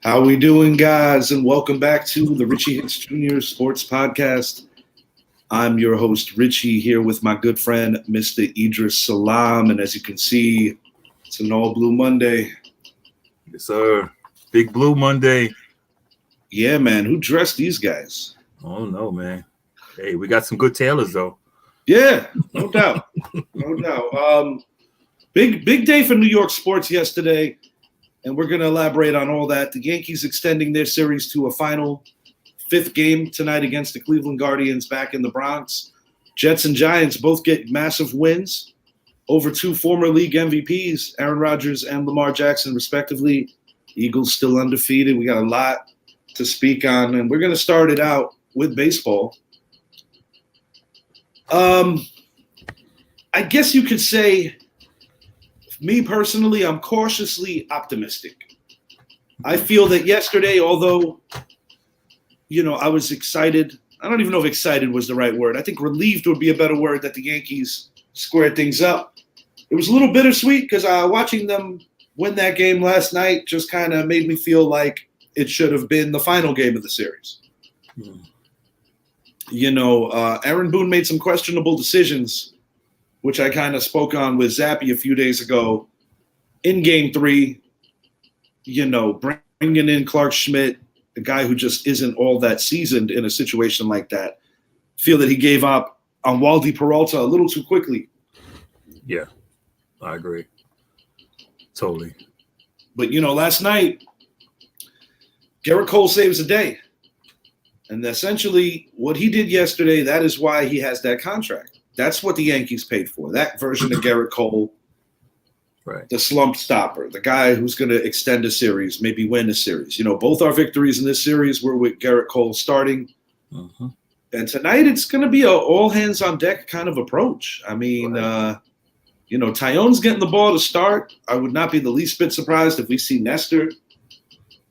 How we doing, guys? And welcome back to the Richie Hicks Jr. Sports Podcast. I'm your host, Richie, here with my good friend, Mr. Idris Salam. And as you can see, it's an all-blue Monday. Yes, sir. Big Blue Monday. Yeah, man. Who dressed these guys? Oh, no, man. Hey, we got some good tailors, though. Yeah, no doubt. No doubt. Big day for New York sports yesterday. And we're going to elaborate on all that. The Yankees extending their series to a final fifth game tonight against the Cleveland Guardians back in the Bronx. Jets and Giants both get massive wins over two former league MVPs, Aaron Rodgers and Lamar Jackson, respectively. Eagles still undefeated. We got a lot to speak on, and we're going to start it out with baseball. I guess you could say, me personally, I'm cautiously optimistic. I feel that yesterday, although, I was excited. I don't even know if excited was the right word. I think relieved would be a better word that the Yankees squared things up. It was a little bittersweet because watching them win that game last night just kind of made me feel like it should have been the final game of the series. Aaron Boone made some questionable decisions, which I kind of spoke on with Zappe a few days ago in Game 3, bringing in Clark Schmidt, a guy who just isn't all that seasoned in a situation like that. Feel that he gave up on Waldy Peralta a little too quickly. Yeah, I agree. Totally. But, last night, Gerrit Cole saves the day. And essentially what he did yesterday, that is why he has that contract. That's what the Yankees paid for, that version of Gerrit Cole, right? The slump stopper, the guy who's going to extend a series, maybe win a series. Both our victories in this series were with Gerrit Cole starting. Mm-hmm. And tonight it's going to be an all-hands-on-deck kind of approach. I mean, right. Tyone's getting the ball to start. I would not be the least bit surprised if we see Nestor.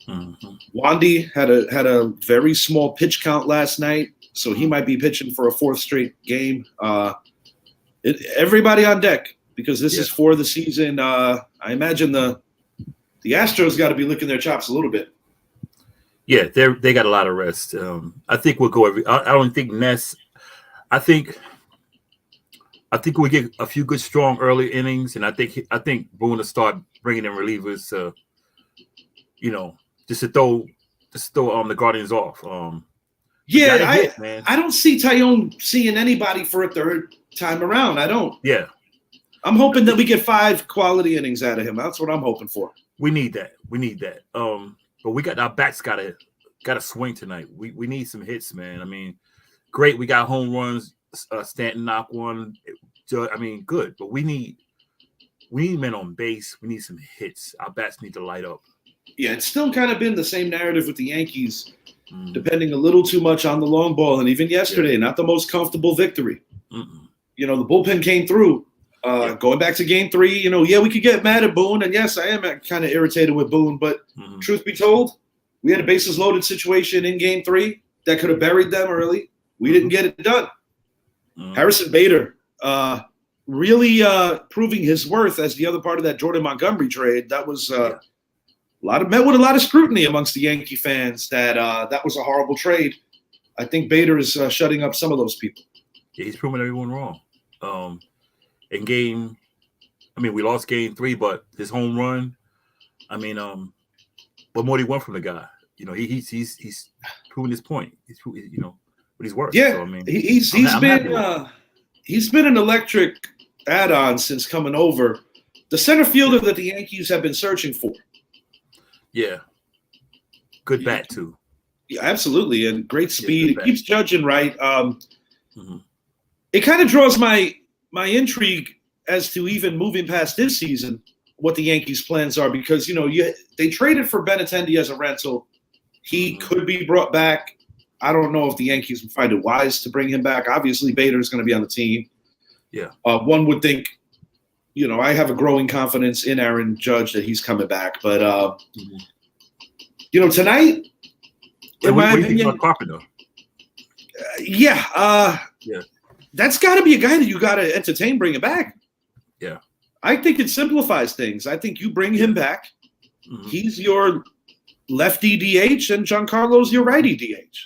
Mm-hmm. Wandy had a very small pitch count last night. So he might be pitching for a fourth straight game. Everybody on deck because this is for the season. I imagine the Astros got to be licking their chops a little bit. Yeah, they got a lot of rest. I think we'll go I don't think Ness. I think we get a few good, strong early innings, and I think Boone will start bringing in relievers. Just to throw the Guardians off. Yeah, I don't see Tyone seeing anybody for a third time around. I don't. Yeah. I'm hoping that we get 5 quality innings out of him. That's what I'm hoping for. We need that. But we got our backs got to swing tonight. We need some hits, man. I mean, great. We got home runs. Stanton knocked one. I mean, good. But we need men on base. We need some hits. Our bats need to light up. Yeah, it's still kind of been the same narrative with the Yankees. Depending a little too much on the long ball. And even yesterday, not the most comfortable victory. Mm-mm. The bullpen came through. Going back to Game 3, we could get mad at Boone. And, yes, I am kind of irritated with Boone. But truth be told, we had a bases-loaded situation in Game 3 that could have buried them early. We didn't get it done. Harrison Bader really proving his worth as the other part of that Jordan Montgomery trade. That was met with a lot of scrutiny amongst the Yankee fans that was a horrible trade. I think Bader is shutting up some of those people. Yeah, he's proving everyone wrong. We lost Game 3, but his home run. What more do you want from the guy? He's proving his point. He's what he's worth. Yeah, so, he's been an electric add-on since coming over. The center fielder that the Yankees have been searching for. Yeah. Good bat, too. Yeah, absolutely. And great speed. It keeps judging right. It kind of draws my intrigue as to even moving past this season, what the Yankees' plans are. Because, they traded for Benintendi as a rental. He could be brought back. I don't know if the Yankees would find it wise to bring him back. Obviously, Bader is going to be on the team. Yeah. One would think, I have a growing confidence in Aaron Judge that he's coming back. But, tonight, in my opinion, Carpenter? That's got to be a guy that you got to entertain bringing back. Yeah. I think it simplifies things. I think you bring him back. He's your lefty DH and Giancarlo's your righty DH.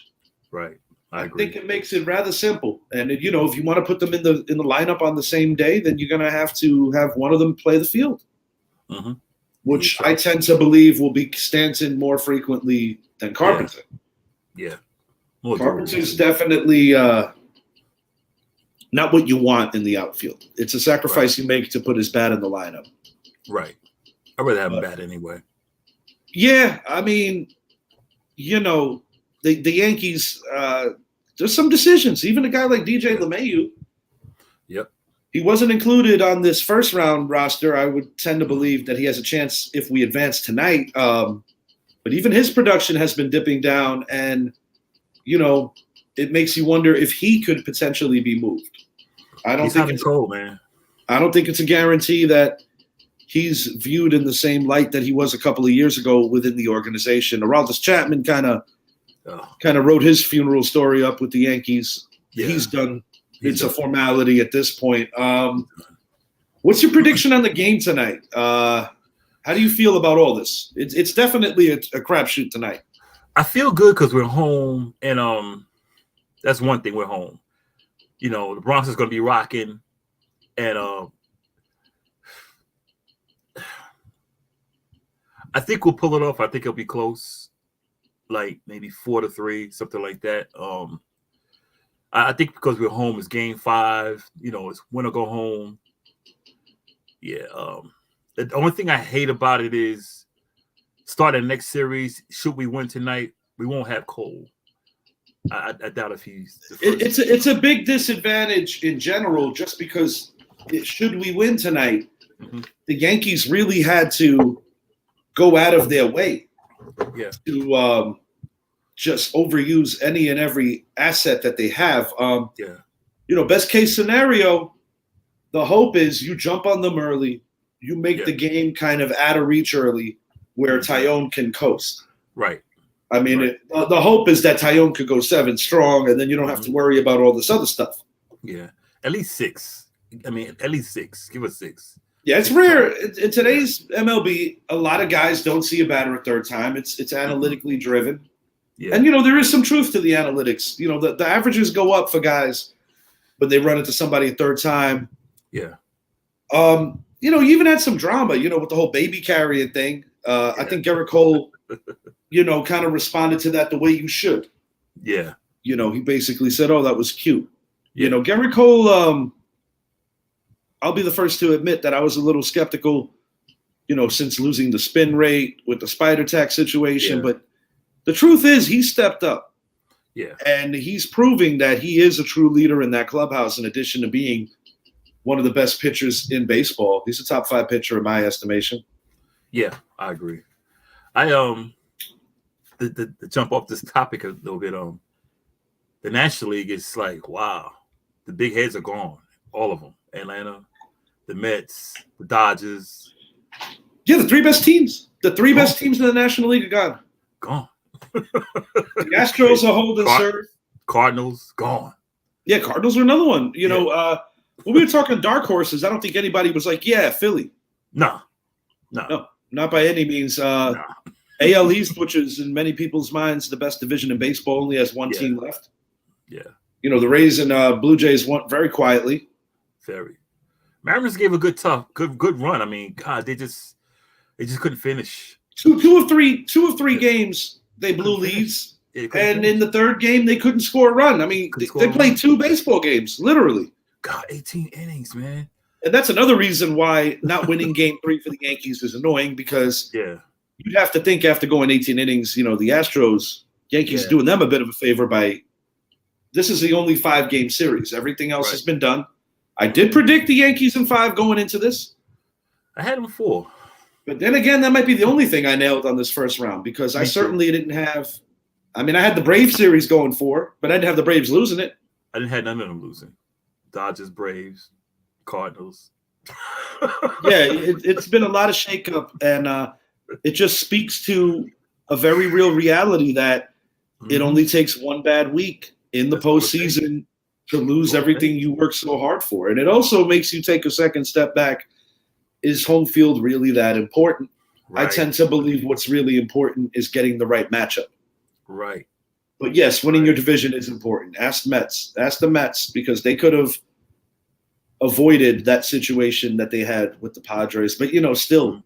Right. I agree. think it makes it rather simple. And if you want to put them in the lineup on the same day, then you're going to have one of them play the field, which I tend to believe will be Stanton more frequently than Carpenter. Yeah. Carpenter's definitely not what you want in the outfield. It's a sacrifice you make to put his bat in the lineup. Right. I'd rather have him bat anyway. Yeah, I mean, the Yankees, there's some decisions. Even a guy like DJ LeMahieu, he wasn't included on this first round roster. I would tend to believe that he has a chance if we advance tonight. But even his production has been dipping down, and it makes you wonder if he could potentially be moved. I don't think it's cold, man. I don't think it's a guarantee that he's viewed in the same light that he was a couple of years ago within the organization. Aroldis Chapman kind of wrote his funeral story up with the Yankees. Yeah. He's done. It's a formality at this point. What's your prediction on the game tonight? How do you feel about all this? It's definitely a crapshoot tonight. I feel good because we're home, and that's one thing. We're home. The Bronx is going to be rocking, and I think we'll pull it off. I think it'll be close, like maybe 4-3, something like that. I think because we're home, it's Game 5. It's win or go home. Yeah. The only thing I hate about it is starting the next series. Should we win tonight, we won't have Cole. I doubt if he's. It's a big disadvantage in general, just because should we win tonight, the Yankees really had to go out of their way to just overuse any and every asset that they have. Best case scenario, the hope is you jump on them early, you make the game kind of out of reach early, where Tyone can coast. Right. I mean, the hope is that Tyone could go 7 strong, and then you don't have to worry about all this other stuff. Yeah, at least 6. I mean, at least 6. Give us 6. Yeah, it's rare in today's MLB. A lot of guys don't see a batter a third time. It's analytically driven, and there is some truth to the analytics. The averages go up for guys, but they run into somebody a third time. Yeah. You even had some drama. With the whole baby carrying thing. I think Gerrit Cole. Kind of responded to that the way you should. Yeah. He basically said, "Oh, that was cute." Gerrit Cole, I'll be the first to admit that I was a little skeptical, since losing the spin rate with the spider tack situation. But the truth is he stepped up. Yeah. And he's proving that he is a true leader in that clubhouse, in addition to being one of the best pitchers in baseball. He's a top 5 pitcher in my estimation. Yeah, I agree. To jump off this topic a little bit, the National League is like, wow, the big heads are gone, all of them. Atlanta, the Mets, the Dodgers. Yeah, the 3 best teams. The 3 best teams in the National League are gone. The Astros are holding serve. Cardinals gone. Yeah, Cardinals are another one. When we were talking dark horses, I don't think anybody was like, yeah, Philly. No, not by any means. AL East, which is in many people's minds the best division in baseball, only has one team left. Yeah. The Rays and Blue Jays won very quietly. Very. Mariners gave a good run. I mean, God, they just couldn't finish. Two of three games they blew leads, and in the third game they couldn't score a run. I mean, they played 2 baseball games, literally. God, 18 innings, man. And that's another reason why not winning Game 3 for the Yankees is annoying, because you'd have to think after going 18 innings, the Astros, Yankees doing them a bit of a favor by this is the only 5-game series. Everything else has been done. I did predict the Yankees in 5 going into this. I had them 4. But then again, that might be the only thing I nailed on this first round, because I certainly didn't have – I mean, I had the Braves series going 4, but I didn't have the Braves losing it. I didn't have none of them losing. Dodgers, Braves, Cardinals. It's been a lot of shakeup, and it just speaks to a very real reality that it only takes one bad week in the postseason to lose everything you worked so hard for. And it also makes you take a second step back. Is home field really that important? I tend to believe what's really important is getting the right matchup. Right. But yes, winning your division is important. Ask the Mets, because they could have avoided that situation that they had with the Padres. But, still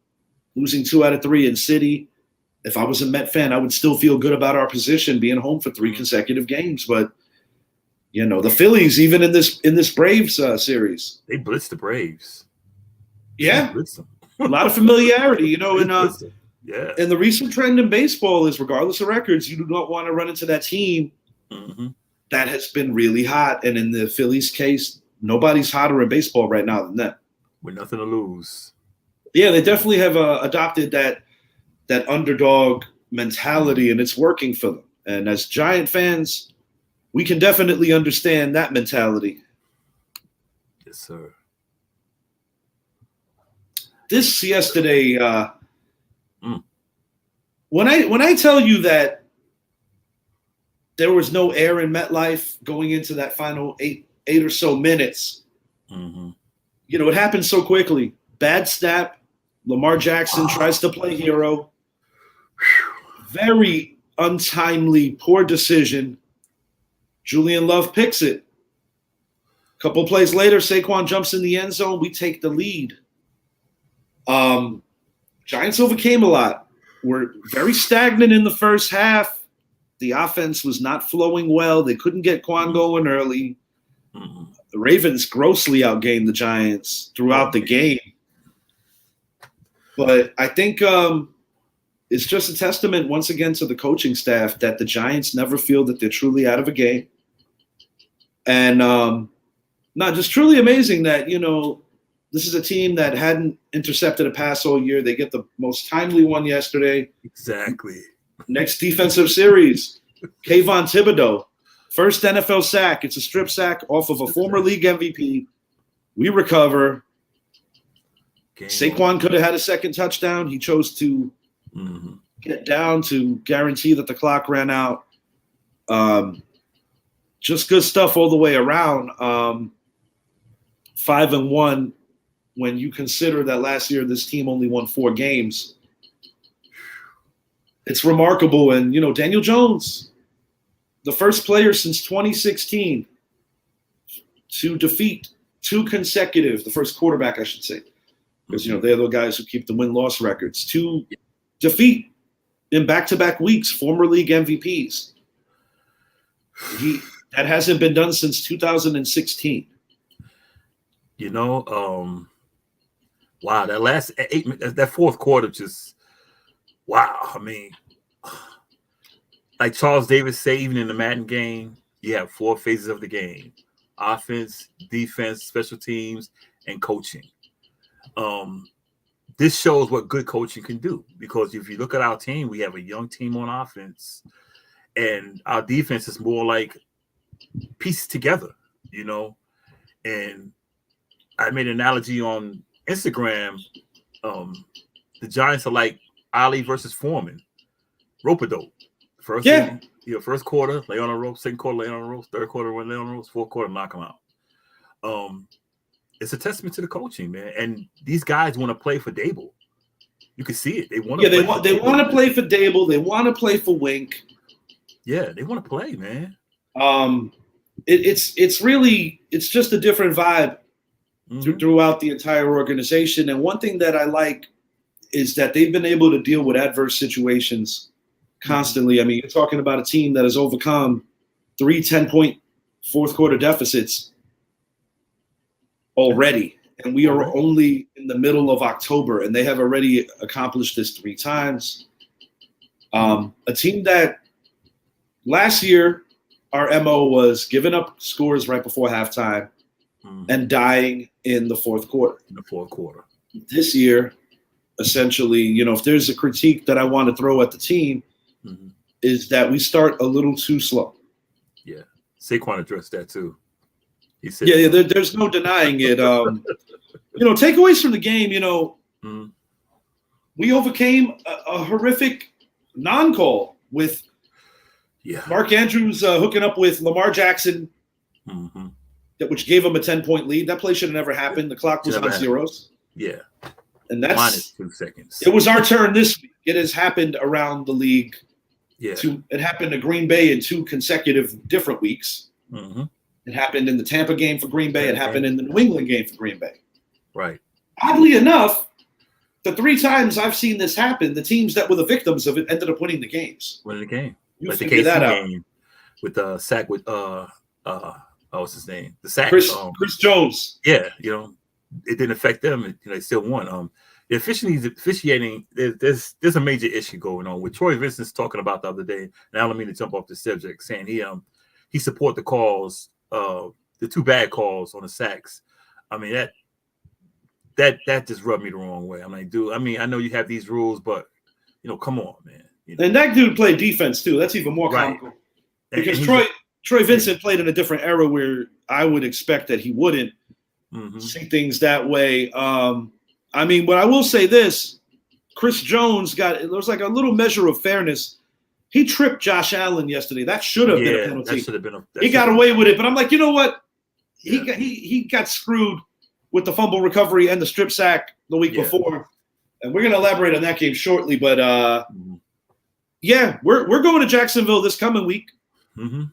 losing 2 out of 3 in City. If I was a Met fan, I would still feel good about our position being home for 3 consecutive games. But, the Phillies, even in this Braves series. They blitzed the Braves. Yeah. A lot of familiarity, and the recent trend in baseball is, regardless of records, you do not want to run into that team that has been really hot. And in the Phillies case, nobody's hotter in baseball right now than them. With nothing to lose. Yeah, they definitely have adopted that underdog mentality, and it's working for them. And as Giant fans, we can definitely understand that mentality. Yes, sir. This yesterday, when I tell you that there was no air in MetLife going into that final eight or so minutes, it happened so quickly. Bad snap. Lamar Jackson tries to play hero. Very untimely, poor decision. Julian Love picks it. A couple plays later, Saquon jumps in the end zone. We take the lead. Giants overcame a lot. We're very stagnant in the first half. The offense was not flowing well. They couldn't get Quan going early. The Ravens grossly outgained the Giants throughout the game. But I think it's just a testament once again to the coaching staff that the Giants never feel that they're truly out of a game. And just truly amazing that, this is a team that hadn't intercepted a pass all year. They get the most timely one yesterday. Exactly. Next defensive series, Kayvon Thibodeau. First NFL sack. It's a strip sack off of a former league MVP. We recover. Saquon could have had a second touchdown. He chose to get down to guarantee that the clock ran out. Just good stuff all the way around. 5-1 when you consider that last year this team only won 4 games. It's remarkable. And, Daniel Jones, the first player since 2016 to defeat 2 consecutive, the first quarterback, I should say, because, they're the guys who keep the win-loss records, to defeat in back-to-back weeks former league MVPs. That hasn't been done since 2016. Wow, that last 8 minutes, that fourth quarter, just wow. I mean, like Charles Davis said, even in the Madden game, you have 4 phases of the game: offense, defense, special teams, and coaching. This shows what good coaching can do, because if you look at our team, we have a young team on offense, and our defense is more like pieces together, and I made an analogy on Instagram. The Giants are like Ali versus Foreman, rope-a-dope. First quarter, lay on a rope. Second quarter, lay on a rope. Third quarter, lay on a rope. Fourth quarter, knock them out. It's a testament to the coaching, man. And these guys want to play for Dable. You can see it. They want to. They want to play for Dable. They want to play for Wink. Yeah, they want to play, man. It's just a different vibe throughout the entire organization. And one thing that I like is that they've been able to deal with adverse situations constantly. I mean, you're talking about a team that has overcome 3 10-point fourth quarter deficits already. And we are only in the middle of October, and they have already accomplished this 3 times. A team that last year, our MO was giving up scores right before halftime and dying in the fourth quarter. This year, essentially, if there's a critique that I want to throw at the team, is that we start a little too slow. Yeah. Saquon addressed that too. He said, there's no denying it. Takeaways from the game, we overcame a horrific non-call with Mark Andrews hooking up with Lamar Jackson, which gave him a 10-point lead. That play should have never happened. The clock was on zeros. Yeah. And that's minus 2 seconds. It was our turn this week. It has happened around the league. Yeah. It happened to Green Bay in 2 consecutive different weeks. Mm-hmm. It happened in the Tampa game for Green Bay. It happened in the New England game for Green Bay. Right. Oddly enough, the 3 times I've seen this happen, the teams that were the victims of it ended up winning the games. Winning the game. You like the figure KC that out. game with the sack with what's his name? The sack. Chris Jones. Yeah, it didn't affect them. They still won. The officiating, there's a major issue going on with Troy Vincent's talking about the other day. And I don't mean to jump off the subject, saying he support the calls, the 2 bad calls on the sacks. I mean that just rubbed me the wrong way. I'm like, dude. I mean, I know you have these rules, but come on, man. And that dude played defense too. That's even more comical because Troy Vincent played in a different era where I would expect that he wouldn't see things that way. I mean, but I will say this: Chris Jones there was like a little measure of fairness. He tripped Josh Allen yesterday. That should have been a penalty. That should have been he got away with it, but I'm like, you know what? He got screwed with the fumble recovery and the strip sack the week before, and we're going to elaborate on that game shortly. But we're going to Jacksonville this coming week. Mm-hmm.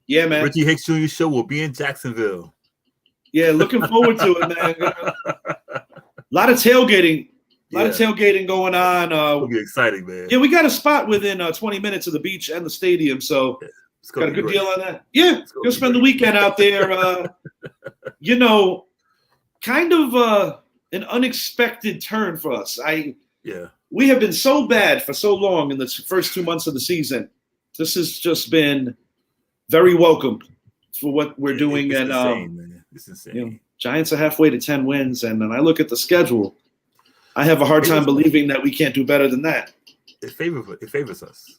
Yeah, man. Richie Hicks Jr. show will be in Jacksonville. Yeah, looking forward to it, man. A lot of tailgating. Tailgating going on. It'll be exciting, man. Yeah, we got a spot within 20 minutes of the beach and the stadium, so got a good deal on that. Yeah, go spend the weekend out there. Kind of an unexpected turn for us. We have been so bad for so long in the first 2 months of the season. This has just been very welcome for what we're doing. It's and insane, man. It's insane. Giants are halfway to 10 wins, and then I look at the schedule. I have a hard time believing that we can't do better than that. It favors us.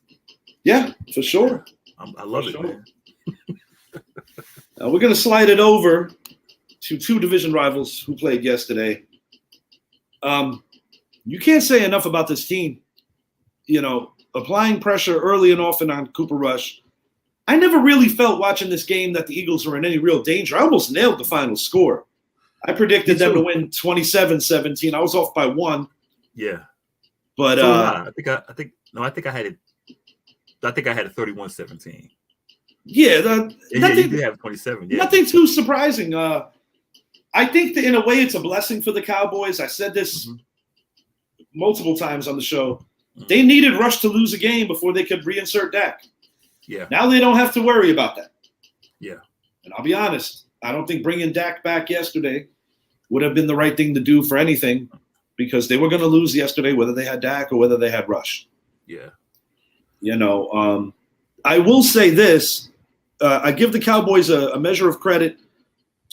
Yeah, for sure. I love it, man. Now we're going to slide it over to 2 division rivals who played yesterday. You can't say enough about this team. Applying pressure early and often on Cooper Rush. I never really felt watching this game that the Eagles were in any real danger. I almost nailed the final score. I predicted them to win 27-17. I was off by 1. Yeah. But I think I had it. I think I had a 31-17. Yeah, you did have 27. Yeah. Nothing too surprising. I think that in a way it's a blessing for the Cowboys. I said this multiple times on the show. They needed Rush to lose a game before they could reinsert Dak. Yeah. Now they don't have to worry about that. Yeah. And I'll be honest, I don't think bringing Dak back yesterday would have been the right thing to do for anything because they were going to lose yesterday, whether they had Dak or whether they had Rush. Yeah. I will say this. I give the Cowboys a measure of credit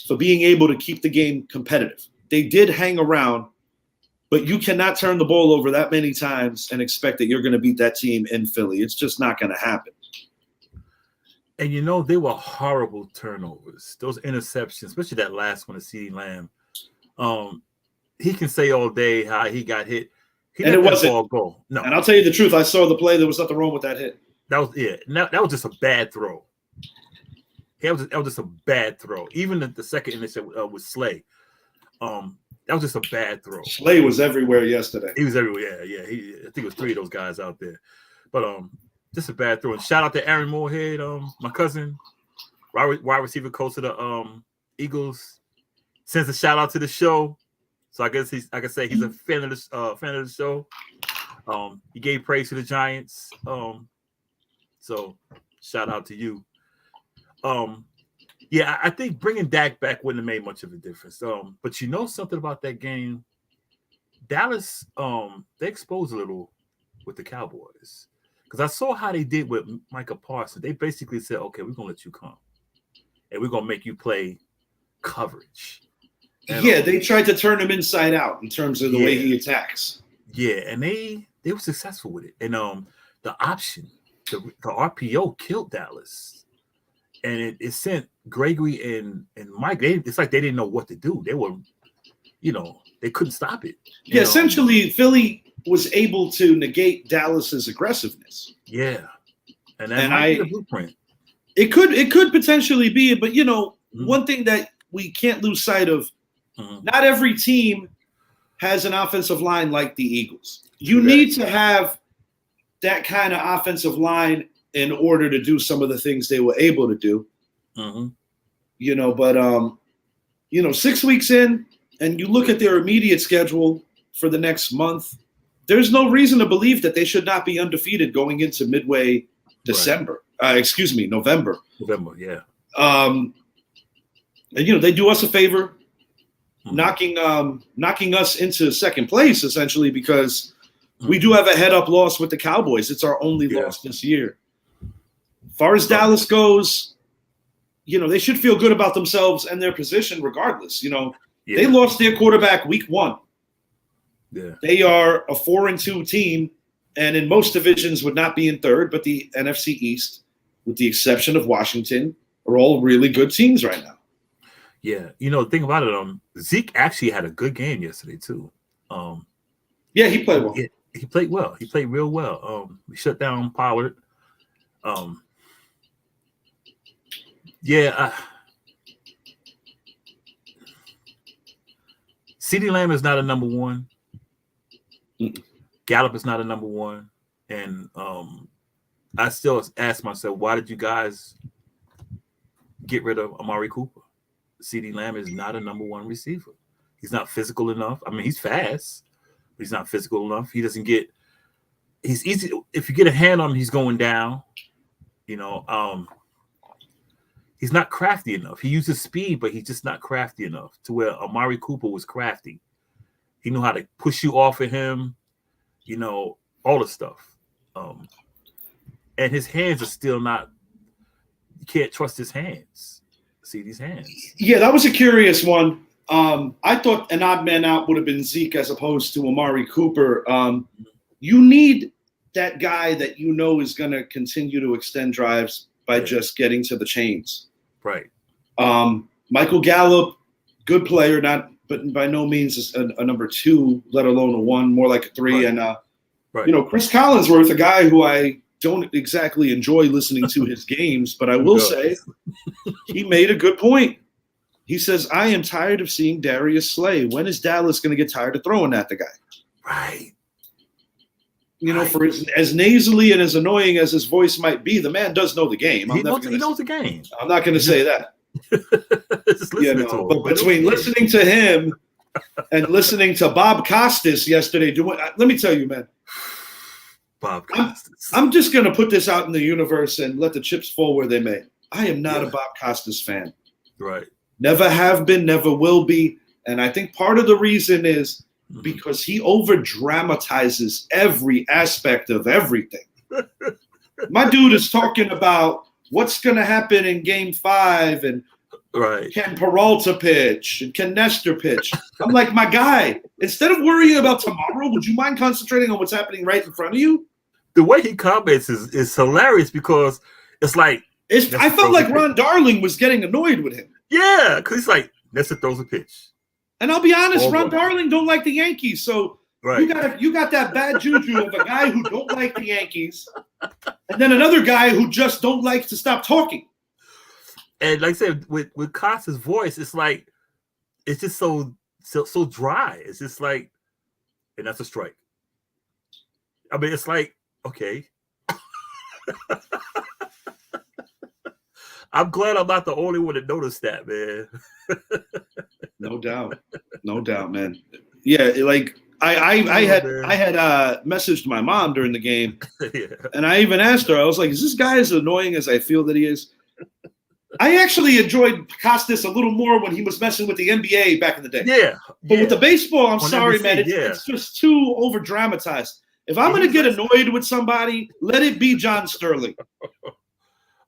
for being able to keep the game competitive. They did hang around, but you cannot turn the ball over that many times and expect that you're going to beat that team in Philly. It's just not going to happen. And they were horrible turnovers. Those interceptions, especially that last one to CeeDee Lamb. He can say all day how he got hit. He let that ball go. No. And I'll tell you the truth. I saw the play. There was nothing wrong with that hit. That was just a bad throw. That was just a bad throw. Even the second interception with Slay. That was just a bad throw. Slay was everywhere yesterday. He was everywhere. Yeah. I think it was 3 of those guys out there. But just a bad throw. And shout out to Aaron Moorhead, my cousin, wide receiver coach of the Eagles. Sends a shout out to the show. So I guess I can say he's a fan of the show. He gave praise to the Giants. So shout out to you. I think bringing Dak back wouldn't have made much of a difference. But something about that game, Dallas, they exposed a little with the Cowboys. Because I saw how they did with Micah Parsons. They basically said, okay, we're going to let you come. And we're going to make you play coverage. And, they tried to turn him inside out in terms of the way he attacks. Yeah, and they were successful with it. And the option, the RPO killed Dallas. And it sent Gregory and Mike. It's like they didn't know what to do. They were, they couldn't stop it. Essentially, Philly was able to negate Dallas's aggressiveness. Yeah. And that might be the blueprint. It could potentially be, but one thing that we can't lose sight of, not every team has an offensive line like the Eagles. You need to have that kind of offensive line in order to do some of the things they were able to do. You know, but, you know, 6 weeks in, and you look at their immediate schedule for the next month, there's no reason to believe that they should not be undefeated going into midway December. November. November, yeah. And, you know, they do us a favor, knocking us into second place, essentially, because we do have a head-up loss with the Cowboys. It's our only loss this year. As far as Dallas goes, you know, they should feel good about themselves and their position regardless. You know, they lost their quarterback week 1. Yeah. They are a 4-2 team, and in most divisions would not be in third, but the NFC East, with the exception of Washington, are all really good teams right now. Yeah. You know, the thing about it, Zeke actually had a good game yesterday, too. Yeah, he played well. He played well. He played real well. He shut down Pollard. CeeDee Lamb is not a number 1. Gallup is not a number 1. And I still ask myself, why did you guys get rid of Amari Cooper? CeeDee Lamb is not a number 1 receiver. He's not physical enough. I mean, he's fast, but he's not physical enough. He doesn't get – he's easy – if you get a hand on him, he's going down. You know, he's not crafty enough. He uses speed, but he's just not crafty enough to where Amari Cooper was crafty. He knew how to push you off of him, you know, all the stuff. And his hands are still not – you can't trust his hands. See these hands. Yeah, that was a curious one. I thought an odd man out would have been Zeke as opposed to Amari Cooper. You need that guy that you know is going to continue to extend drives by just getting to the chains. Right. Michael Gallup, good player, but by no means is a number 2, let alone a 1, more like a 3. Right. And you know, Chris Collinsworth, a guy who I don't exactly enjoy listening to his games, but I will say he made a good point. He says, I am tired of seeing Darius Slay. When is Dallas going to get tired of throwing at the guy? Right. You know, for as nasally and as annoying as his voice might be, the man does know the game. He knows the game. I'm not going to say that. You know, but between listening to him and listening to Bob Costas yesterday, let me tell you, man. Bob Costas. I'm just going to put this out in the universe and let the chips fall where they may. I am not a Bob Costas fan. Right. Never have been, never will be. And I think part of the reason is because he over-dramatizes every aspect of everything. My dude is talking about what's going to happen in Game 5 and can Peralta pitch and can Nestor pitch. I'm like, my guy, instead of worrying about tomorrow, would you mind concentrating on what's happening right in front of you? The way he comments is hilarious because it's like I felt like Ron Darling was getting annoyed with him. Yeah, because he's like, Nestor throws a pitch. And I'll be honest, Ron Darling don't like the Yankees, so you got that bad juju of a guy who don't like the Yankees, and then another guy who just don't like to stop talking. And like I said, with Costa's voice, it's like it's just so dry. It's just like, and that's a strike. I mean, it's like, okay. I'm glad I'm not the only one that noticed that, man. No doubt, man. Yeah, like I had messaged my mom during the game, and I even asked her. I was like, "Is this guy as annoying as I feel that he is?" I actually enjoyed Costas a little more when he was messing with the NBA back in the day. Yeah, but with the baseball, I'm sorry, NBC, man. It's just too over dramatized. If I'm going to get annoyed with somebody, let it be John Sterling.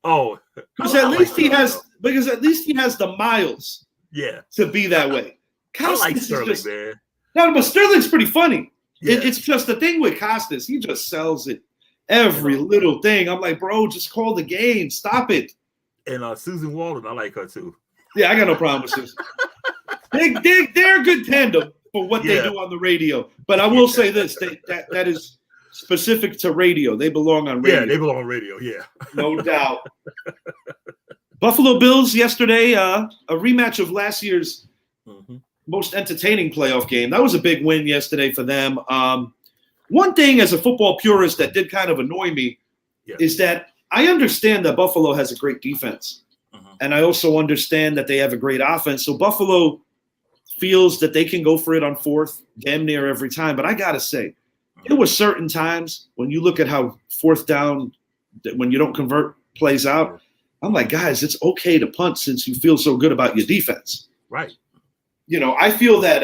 Oh, because at least he has the miles. Yeah, to be that way. Costas I like Sterling, man. No, but Sterling's pretty funny. Yeah. It's just the thing with Costas. He just sells it every little thing. I'm like, bro, just call the game. Stop it. And Susan Walden, I like her too. Yeah, I got no problem with Susan. They're a good tandem for what they do on the radio. But I will say this: that is specific to radio. They belong on radio. Yeah, they belong on radio. Yeah, no doubt. Buffalo Bills yesterday, a rematch of last year's most entertaining playoff game. That was a big win yesterday for them. One thing as a football purist that did kind of annoy me is that I understand that Buffalo has a great defense. And I also understand that they have a great offense. So Buffalo feels that they can go for it on fourth damn near every time. But I got to say, there were certain times when you look at how fourth down, when you don't convert plays out, I'm like, guys, it's okay to punt since you feel so good about your defense. Right. I feel that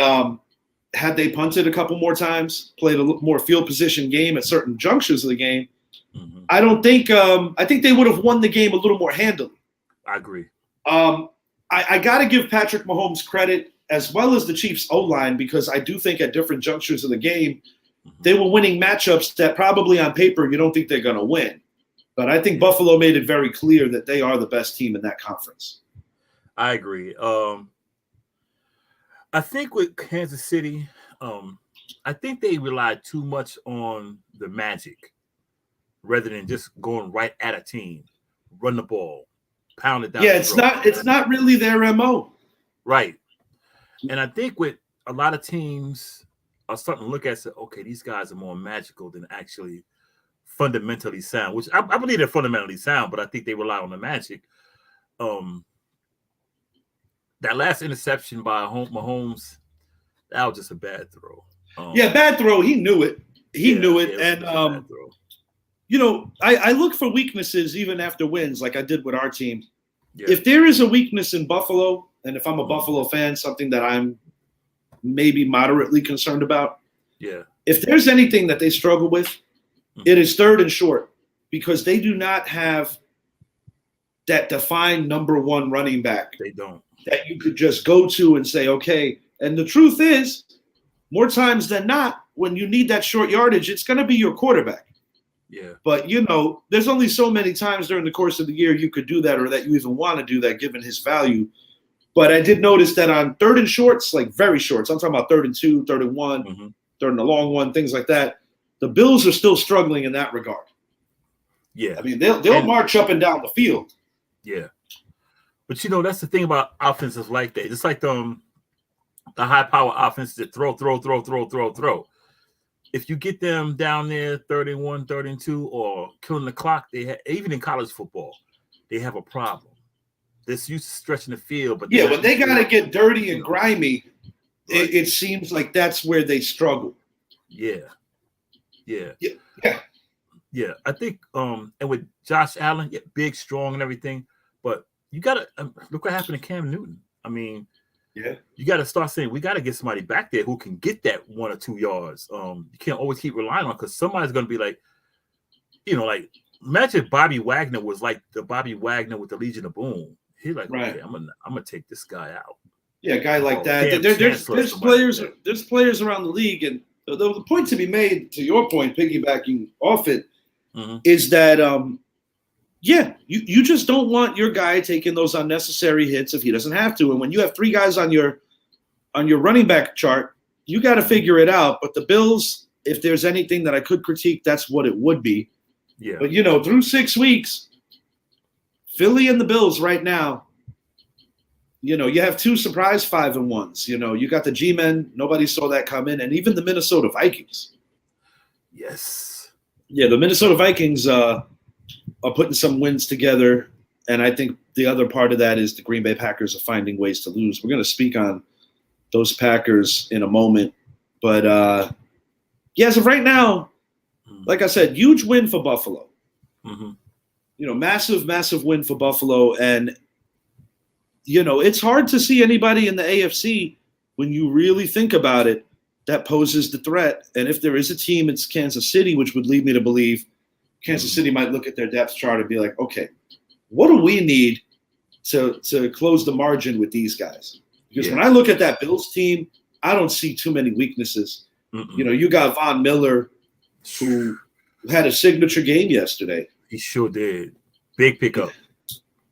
had they punted a couple more times, played a more field position game at certain junctures of the game, I don't think I think they would have won the game a little more handily. I agree. I got to give Patrick Mahomes credit as well as the Chiefs O-line because I do think at different junctures of the game, they were winning matchups that probably on paper you don't think they're going to win. But I think Buffalo made it very clear that they are the best team in that conference. I agree. I think with Kansas City, I think they relied too much on the magic rather than just going right at a team, run the ball, pound it down. Yeah, it's not really their MO. Right. And I think with a lot of teams are starting to look at say, okay, these guys are more magical than actually fundamentally sound, which I believe they're fundamentally sound, but I think they rely on the magic. That last interception by Mahomes, that was just a bad throw. Bad throw. He knew it. He knew it. And, I look for weaknesses even after wins like I did with our team. Yeah. If there is a weakness in Buffalo, and if I'm a Buffalo fan, something that I'm maybe moderately concerned about, if there's anything that they struggle with, it is third and short because they do not have that defined number one running back. They don't. That you could just go to and say, okay. And the truth is, more times than not, when you need that short yardage, it's going to be your quarterback. Yeah. But, there's only so many times during the course of the year you could do that or that you even want to do that given his value. But I did notice that on third and shorts, like very shorts, I'm talking about 3rd and 2, 3rd and 1, third and a long one, things like that. The Bills are still struggling in that regard. Yeah. I mean, they'll march up and down the field. Yeah. But, that's the thing about offenses like that. It's like the high-power offenses that throw. If you get them down there 31, 32, or killing the clock, even in college football, they have a problem. They're used to stretching the field. But when they got to get dirty and grimy, it seems like that's where they struggle. Yeah. I think, and with Josh Allen, big, strong, and everything, but you got to look what happened to Cam Newton. I mean, you got to start saying we got to get somebody back there who can get that 1 or 2 yards. You can't always keep relying on because somebody's going to be like, like imagine Bobby Wagner was like the Bobby Wagner with the Legion of Boom. He's like, okay, I'm gonna take this guy out. Yeah, a guy like that. There's players around the league, and the point to be made, to your point, piggybacking off it, is that you just don't want your guy taking those unnecessary hits if he doesn't have to. And when you have 3 guys on your running back chart, you got to figure it out. But the Bills, if there's anything that I could critique, that's what it would be. Yeah. But through 6 weeks, Philly and the Bills right now, you have 2 surprise 5-1s. You got the G-men. Nobody saw that coming. And even the Minnesota Vikings. Yes. Yeah, the Minnesota Vikings are putting some wins together. And I think the other part of that is the Green Bay Packers are finding ways to lose. We're going to speak on those Packers in a moment. But, as of right now, like I said, huge win for Buffalo. Massive, massive win for Buffalo. And, it's hard to see anybody in the AFC when you really think about it that poses the threat. And if there is a team, it's Kansas City, which would lead me to believe Kansas City might look at their depth chart and be like, okay, what do we need to close the margin with these guys? Because when I look at that Bills team, I don't see too many weaknesses. You got Von Miller, who had a signature game yesterday. He sure did. Big pickup.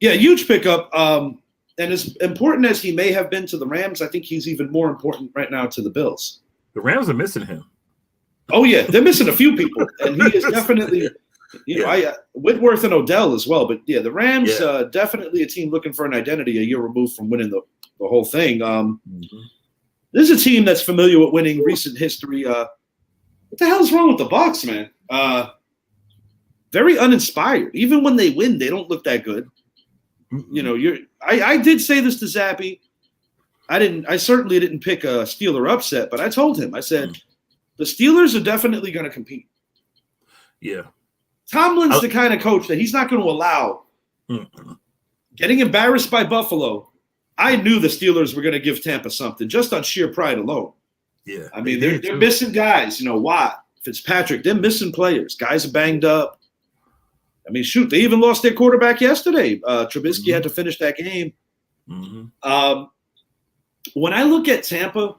Yeah, huge pickup. And as important as he may have been to the Rams, I think he's even more important right now to the Bills. The Rams are missing him. Oh, yeah. They're missing a few people. And he is definitely Whitworth and Odell as well. But, the Rams, definitely a team looking for an identity a year removed from winning the whole thing. This is a team that's familiar with winning recent history. What the hell is wrong with the Bucs, man? Very uninspired. Even when they win, they don't look that good. You know, I did say this to Zappe. I certainly didn't pick a Steeler upset, but I told him, I said, the Steelers are definitely going to compete. Yeah. Tomlin's the kind of coach that he's not going to allow getting embarrassed by Buffalo. I knew the Steelers were going to give Tampa something just on sheer pride alone. Yeah. I mean, they're missing guys. You know, Watt, Fitzpatrick, they're missing players. Guys are banged up. I mean, shoot, they even lost their quarterback yesterday. Trubisky had to finish that game. When I look at Tampa,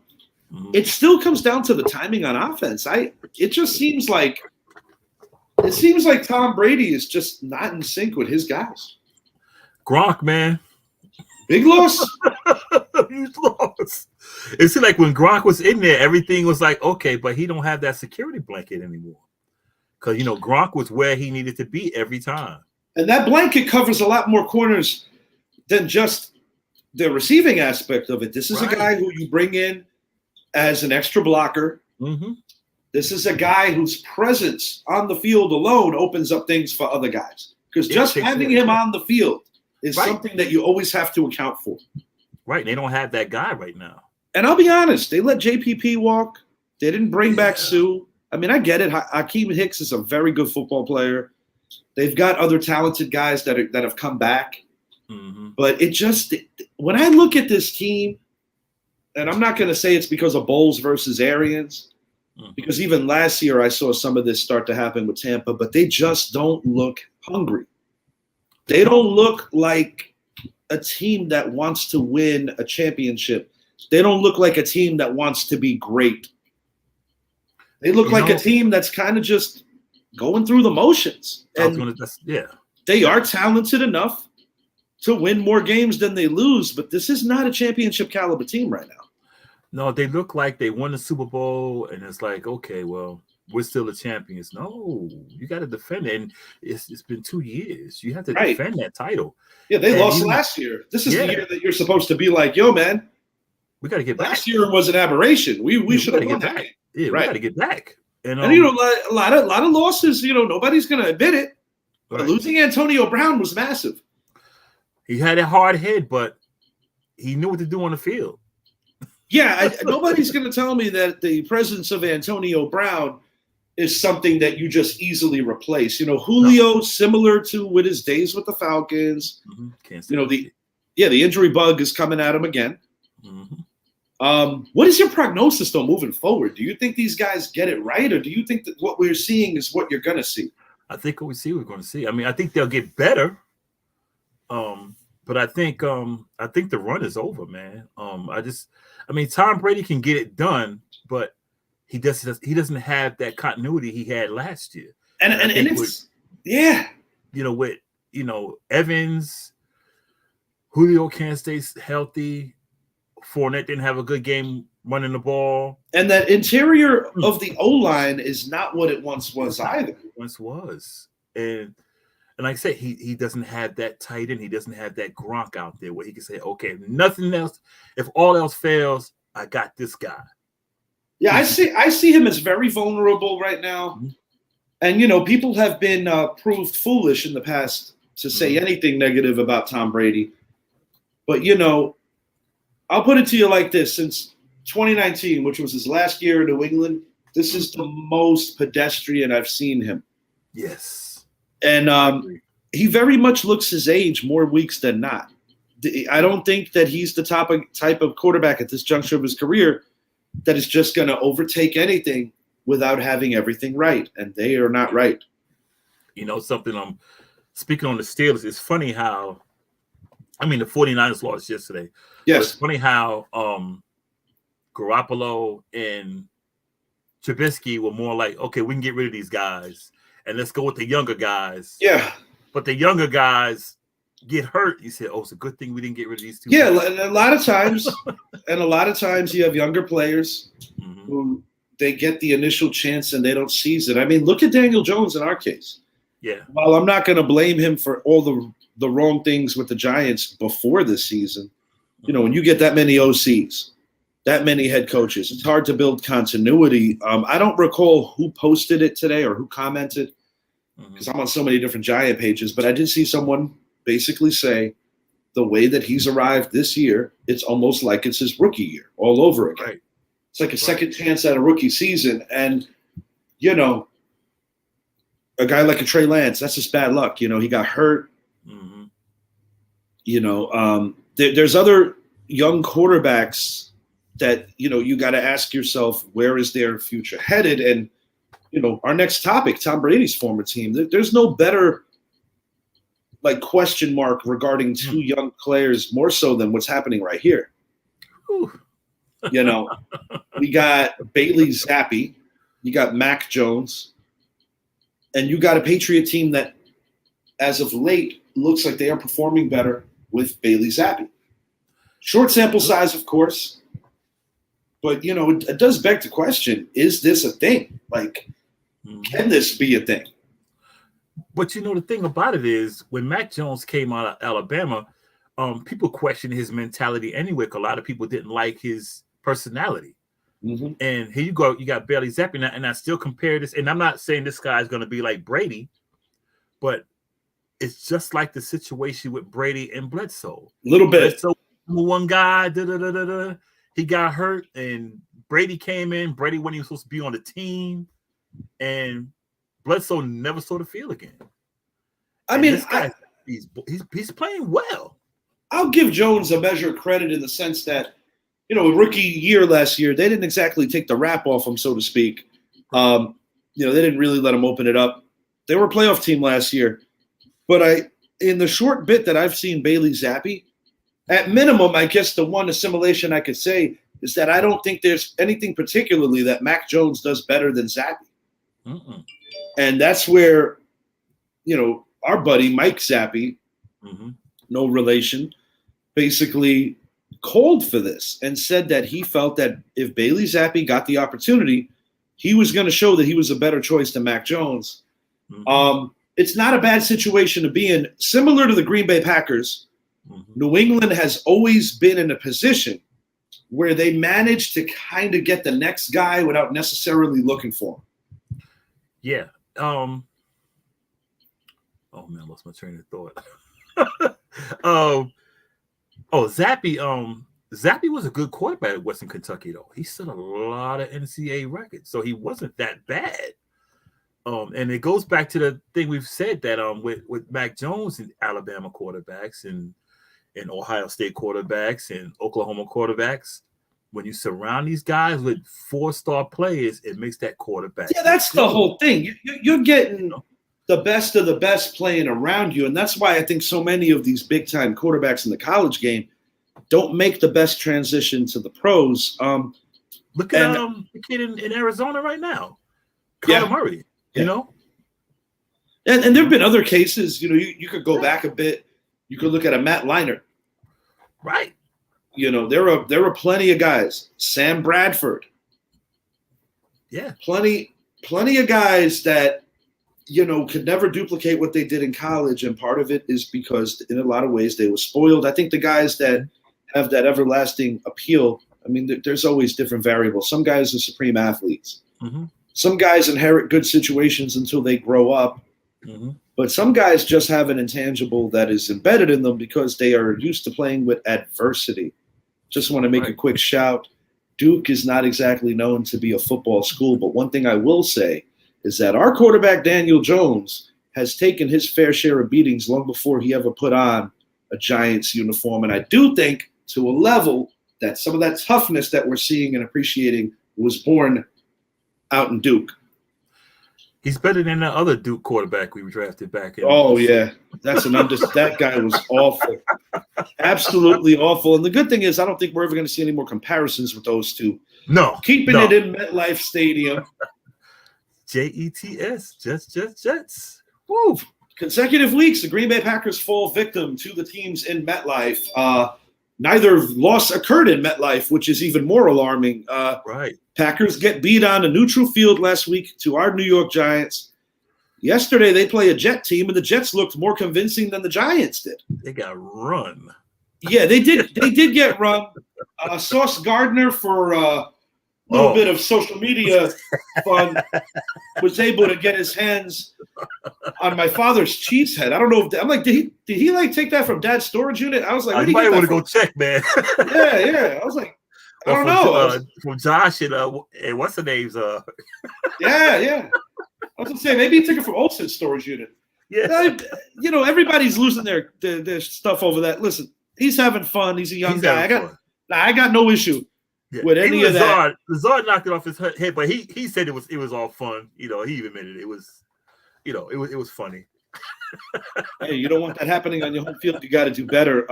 it still comes down to the timing on offense. It seems like Tom Brady is just not in sync with his guys. Gronk, man. Big loss. Huge loss. It seemed like when Gronk was in there, everything was like, okay, but he don't have that security blanket anymore. Because, you know, Gronk was where he needed to be every time. And that blanket covers a lot more corners than just the receiving aspect of it. This is a guy who you bring in as an extra blocker. This is a guy whose presence on the field alone opens up things for other guys. Because just having him on the field is something that you always have to account for. Right. They don't have that guy right now. And I'll be honest, they let JPP walk. They didn't bring back Sue. I mean, I get it. Hakeem Hicks is a very good football player. They've got other talented guys that have come back. But when I look at this team, and I'm not going to say it's because of Bowles versus Arians, because even last year I saw some of this start to happen with Tampa, but they just don't look hungry. They don't look like a team that wants to win a championship. They don't look like a team that wants to be great. They look like a team that's kind of just going through the motions. And they are talented enough to win more games than they lose, but this is not a championship caliber team right now. No, they look like they won the Super Bowl, and it's like, okay, well, we're still the champions. No, you got to defend it. And it's been 2 years. You have to defend that title. Yeah, they lost last year. This is the year that you're supposed to be like, yo, man, we got to get back. Last year was an aberration. We should have won that. Yeah, we got to get back. And you know, a lot of losses. You know, nobody's going to admit it. But losing Antonio Brown was massive. He had a hard head, but he knew what to do on the field. Yeah, nobody's going to tell me that the presence of Antonio Brown is something that you just easily replace. You know, Julio, similar to with his days with the Falcons. You know, the injury bug is coming at him again. What is your prognosis, though, moving forward? Do you think these guys get it right, or do you think that what we're seeing is what you're going to see? I think what we see, we're going to see. I mean, I think they'll get better. But I think the run is over, man. I mean, Tom Brady can get it done, but he doesn't have that continuity he had last year. And it's you know, with Evans, Julio can't stay healthy. Fournette didn't have a good game running the ball. And that interior of the O-line is not what it once was either. Once was. And like I said, he doesn't have that tight end. He doesn't have that Gronk out there where he can say, okay, if nothing else, if all else fails, I got this guy. Yeah, I see him as very vulnerable right now. And, you know, people have been proved foolish in the past to say anything negative about Tom Brady. But, you know, I'll put it to you like this. Since 2019, which was his last year in New England, this is the most pedestrian I've seen him. Yes. And he very much looks his age more weeks than not. I don't think that he's the type of quarterback at this juncture of his career that is just going to overtake anything without having everything right. And they are not right. You know, something speaking on the Steelers, it's funny how, I mean, the 49ers lost yesterday. Yes. It's funny how Garoppolo and Trubisky were more like, okay, we can get rid of these guys and let's go with the younger guys. Yeah. But the younger guys get hurt. You said, oh, it's a good thing we didn't get rid of these two. Yeah, guys. a lot of times you have younger players who they get the initial chance and they don't seize it. I mean, look at Daniel Jones in our case. Yeah. While I'm not going to blame him for all the wrong things with the Giants before this season, you know, when you get that many OCs that many head coaches. It's hard to build continuity. I don't recall who posted it today or who commented, because I'm on so many different Giant pages, but I did see someone basically say the way that he's arrived this year, it's almost like it's his rookie year all over again. Right. It's like a second chance at a rookie season. And, you know, a guy like a Trey Lance, that's just bad luck. You know, he got hurt. Mm-hmm. You know, there's other young quarterbacks that, you know, you got to ask yourself, where is their future headed? And, you know, our next topic, Tom Brady's former team, there's no better like question mark regarding two young players more so than what's happening right here. You know, we got Bailey Zappe, you got Mac Jones, and you got a Patriot team that, as of late, looks like they are performing better with Bailey Zappe. Short sample size, of course, but, you know, it does beg the question, is this a thing? Like, can this be a thing? But, you know, the thing about it is when Mac Jones came out of Alabama, people questioned his mentality anyway, because a lot of people didn't like his personality. Mm-hmm. And here you go, you got Bailey Zappe, and I still compare this, and I'm not saying this guy's going to be like Brady, but it's just like the situation with Brady and Bledsoe. A little bit. So one guy, he got hurt, and Brady came in. Brady wasn't even supposed to be on the team, and Bledsoe never saw the field again. I mean, this guy, he's playing well. I'll give Jones a measure of credit in the sense that, you know, rookie year last year, they didn't exactly take the wrap off him, so to speak. You know, they didn't really let him open it up. They were a playoff team last year. But in the short bit that I've seen Bailey Zappe, at minimum, I guess the one assimilation I could say is that I don't think there's anything particularly that Mac Jones does better than Zappe. Mm-mm. And that's where, you know, our buddy Mike Zappe, no relation, basically called for this and said that he felt that if Bailey Zappe got the opportunity, he was going to show that he was a better choice than Mac Jones. It's not a bad situation to be in. Similar to the Green Bay Packers, New England has always been in a position where they manage to kind of get the next guy without necessarily looking for him. Yeah. Oh man, I lost my train of thought. Zappe was a good quarterback at Western Kentucky, though. He set a lot of NCAA records, so he wasn't that bad. And it goes back to the thing we've said that with Mac Jones and Alabama quarterbacks and Ohio State quarterbacks and Oklahoma quarterbacks, when you surround these guys with 4-star players, it makes that quarterback. Yeah, that's the whole thing. You're getting the best of the best playing around you, and that's why I think so many of these big-time quarterbacks in the college game don't make the best transition to the pros. Look at the kid in Arizona right now, Kyler Murray. You know, and there have been other cases. You know, you could go back a bit. You could look at a Matt Leinart, right? You know, there were plenty of guys. Sam Bradford, plenty of guys that, you know, could never duplicate what they did in college, and part of it is because in a lot of ways they were spoiled. I think the guys that have that everlasting appeal, I mean, there's always different variables. Some guys are supreme athletes. Some guys inherit good situations until they grow up, but some guys just have an intangible that is embedded in them because they are used to playing with adversity. Just want to make a quick shout. Duke is not exactly known to be a football school, but one thing I will say is that our quarterback, Daniel Jones, has taken his fair share of beatings long before he ever put on a Giants uniform. And I do think to a level that some of that toughness that we're seeing and appreciating was born out in Duke. He's better than the other Duke quarterback we drafted back in. Oh, yeah. That's that guy was awful. Absolutely awful. And the good thing is I don't think we're ever going to see any more comparisons with those two. No. Keeping it in MetLife Stadium. Jets. Jets. Woo. Consecutive weeks, the Green Bay Packers fall victim to the teams in MetLife. Neither loss occurred in MetLife, which is even more alarming. Right. Packers get beat on a neutral field last week to our New York Giants. Yesterday, they play a Jet team, and the Jets looked more convincing than the Giants did. They got run. Yeah, they did. They did get run. Sauce Gardner for a little bit of social media fun was able to get his hands on my father's cheese head. I don't know if I'm like, did he like take that from Dad's storage unit? I was like, you might want to go check, man. yeah. I was like, I don't know. From Josh and what's the name's? Yeah. I was gonna say maybe he took it from Olsen's storage unit. Yeah, everybody's losing their stuff over that. Listen, he's having fun. He's a young guy. I got no issue with any of that. Lazard knocked it off his head, but he said it was all fun. He even admitted it was, it was funny. Hey, you don't want that happening on your home field. You got to do better.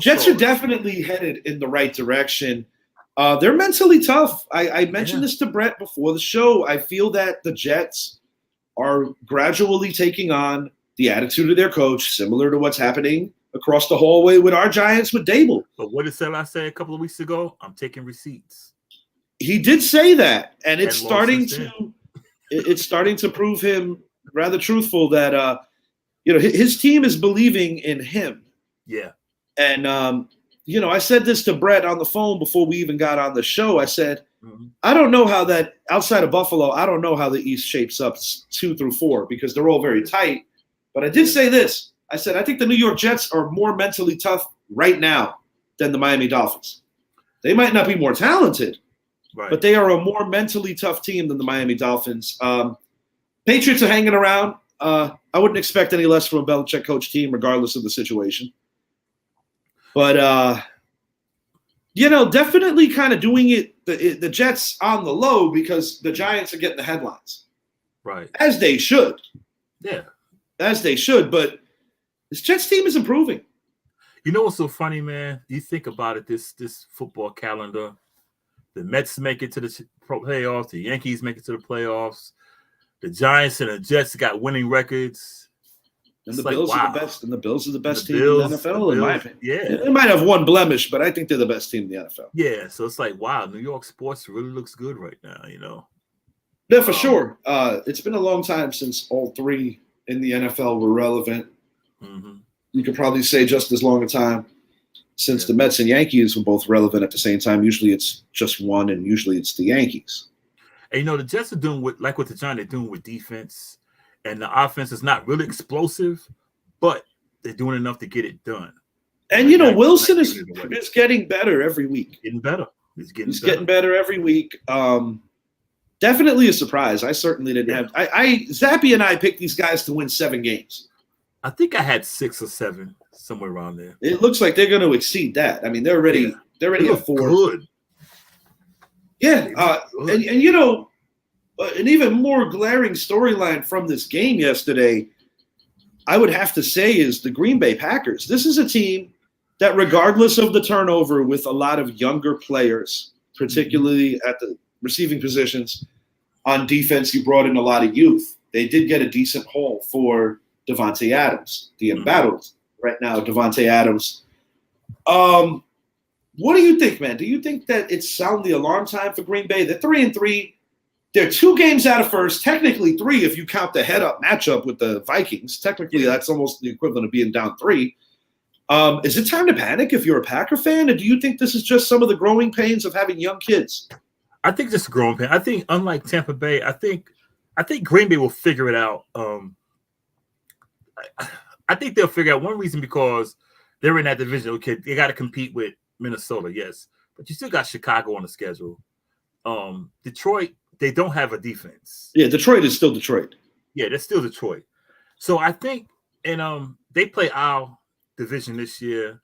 Jets are definitely headed in the right direction. They're mentally tough. I mentioned this to Brett before the show. I feel that the Jets are gradually taking on the attitude of their coach, similar to what's happening across the hallway with our Giants with Dable. But what did Salah say a couple of weeks ago? I'm taking receipts. He did say that, and it's starting to prove him rather truthful that his team is believing in him. Yeah. And I said this to Brett on the phone before we even got on the show. I said, I don't know how that outside of Buffalo, I don't know how the East shapes up 2 through 4 because they're all very tight. But I did say this. I said, I think the New York Jets are more mentally tough right now than the Miami Dolphins. They might not be more talented, but they are a more mentally tough team than the Miami Dolphins. Patriots are hanging around. I wouldn't expect any less from a Belichick coach team, regardless of the situation. But, definitely kind of doing it, the Jets on the low because the Giants are getting the headlines. Right. As they should. Yeah. As they should. But this Jets team is improving. You know what's so funny, man? You think about it, this football calendar. The Mets make it to the playoffs. The Yankees make it to the playoffs. The Giants and the Jets got winning records. And the Bills are the best. And the Bills are the best team in the NFL, in my opinion. Yeah. They might have one blemish, but I think they're the best team in the NFL. Yeah. So it's like, wow, New York sports really looks good right now, Yeah, for sure. It's been a long time since all three in the NFL were relevant. Mm-hmm. You could probably say just as long a time since the Mets and Yankees were both relevant at the same time. Usually it's just one, and usually it's the Yankees. And, the Jets are doing what the Giants are doing with defense. And the offense is not really explosive, but they're doing enough to get it done. And, Wilson is getting better every week. Getting better. He's getting better every week. Definitely a surprise. I certainly didn't have – Zappe and I picked these guys to win 7 games. I think I had 6 or 7, somewhere around there. It looks like they're going to exceed that. I mean, they're already at 4. Good. Yeah. And an even more glaring storyline from this game yesterday, I would have to say, is the Green Bay Packers. This is a team that, regardless of the turnover with a lot of younger players, particularly at the receiving positions, on defense, you brought in a lot of youth. They did get a decent haul for Devontae Adams, the embattled right now, Devontae Adams. What do you think, man? Do you think that it's sound the alarm time for Green Bay? They're 3-3. They're 2 games out of first, technically 3 if you count the head-up matchup with the Vikings. Technically, that's almost the equivalent of being down 3. Is it time to panic if you're a Packer fan, or do you think this is just some of the growing pains of having young kids? I think just growing pain. I think, unlike Tampa Bay, I think Green Bay will figure it out. I think they'll figure out one reason because they're in that division. Okay, they got to compete with Minnesota, yes, but you still got Chicago on the schedule. Detroit, they don't have a defense. Yeah, Detroit is still Detroit. Yeah, they're still Detroit. So I think, and they play our division this year.